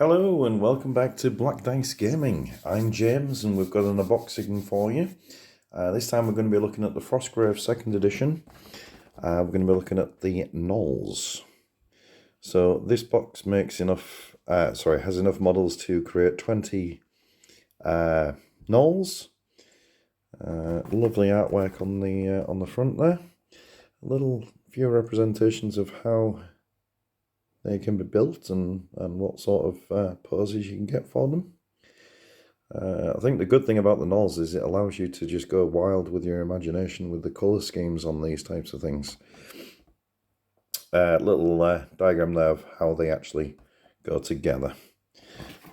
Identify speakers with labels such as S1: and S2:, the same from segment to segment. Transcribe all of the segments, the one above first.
S1: Hello and welcome back to Black Dice Gaming. I'm James and we've got an unboxing for you. This time we're going to be looking at the Frostgrave 2nd edition. We're going to be looking at the Gnolls. So this box makes enough, has enough models to create 20 Gnolls. Lovely artwork on the front there. A little few representations of how they can be built and what sort of poses you can get for them. I think the good thing about the Gnolls is it allows you to just go wild with your imagination with the colour schemes on these types of things. Little diagram there of how they actually go together.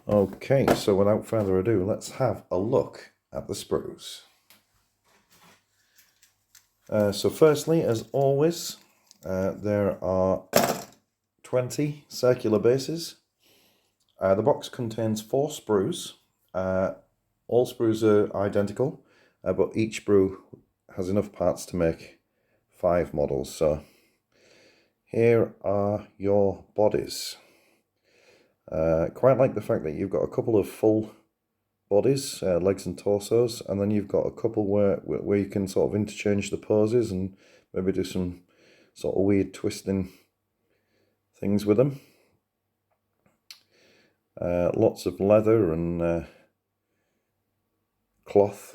S1: Okay, so without further ado, let's have a look at the sprues. So firstly, as always, there are 20 circular bases. The box contains 4 sprues. All sprues are identical, but each sprue has enough parts to make 5 models. So here are your bodies. Quite like the fact that you've got a couple of full bodies, legs and torsos, and then you've got a couple where you can sort of interchange the poses and maybe do some sort of weird twisting things with them. Lots of leather and cloth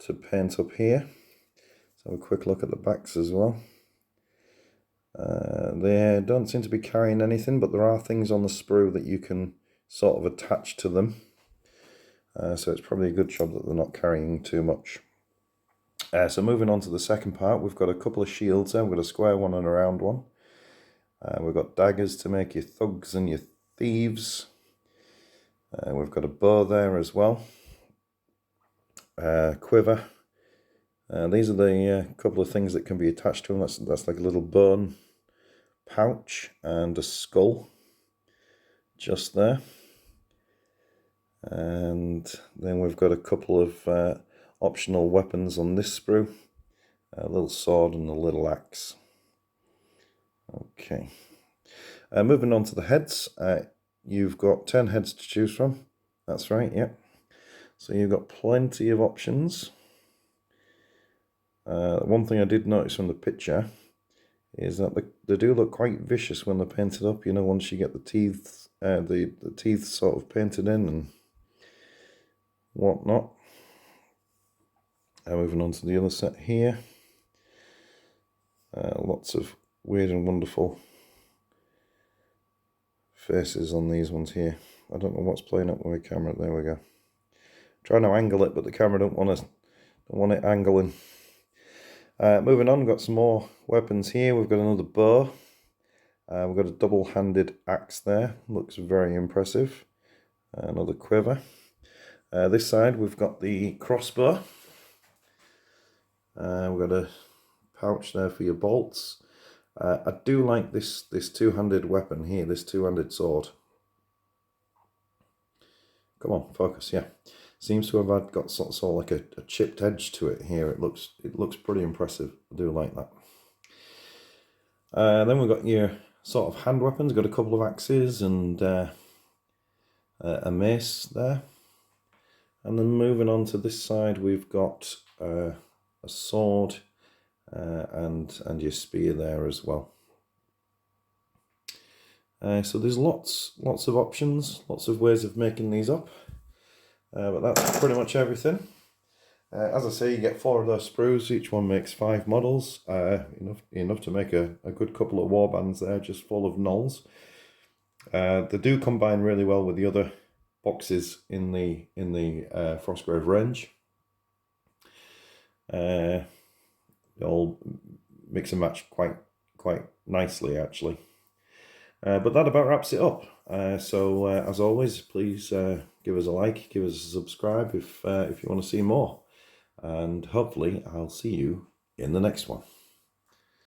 S1: to paint up here. Let's have a quick look at the backs as well. They don't seem to be carrying anything, but there are things on the sprue that you can sort of attach to them. So it's probably a good job that they're not carrying too much. So moving on to the second part, we've got a couple of shields there. We've got a square one and a round one. We've got daggers to make your thugs and your thieves. We've got a bow there as well. Quiver. These are the couple of things that can be attached to them. That's like a little bone pouch and a skull just there. And then we've got a couple of optional weapons on this sprue. A little sword and a little axe. Okay, moving on to the heads. You've got 10 heads to choose from. That's right, yep. So you've got plenty of options. One thing I did notice from the picture is that they do look quite vicious when they're painted up. You know, once you get the teeth, the teeth sort of painted in and whatnot. Moving on to the other set here. Lots of weird and wonderful faces on these ones here. I don't know what's playing up with my camera. There we go. Trying to angle it, but the camera don't want it angling. Moving on, we've got some more weapons here. We've got another bow. We've got a double-handed axe there. Looks very impressive. Another quiver. This side we've got the crossbow. We've got a pouch there for your bolts. I do like this two-handed weapon here, this two-handed sword. Come on, focus, yeah. Seems to have got sort of like a chipped edge to it here. It looks pretty impressive. I do like that. Then we've got your sort of hand weapons. Got a couple of axes and a mace there. And then moving on to this side, we've got a sword. And your spear there as well. So there's lots of options, lots of ways of making these up, but that's pretty much everything. As I say, you get 4 of those sprues. Each one makes 5 models, enough to make a good couple of warbands there, just full of Gnolls. They do combine really well with the other boxes in the Frostgrave range. They all mix and match quite nicely, actually. But that about wraps it up. So as always, please give us a like, give us a subscribe if you want to see more. And hopefully I'll see you in the next one.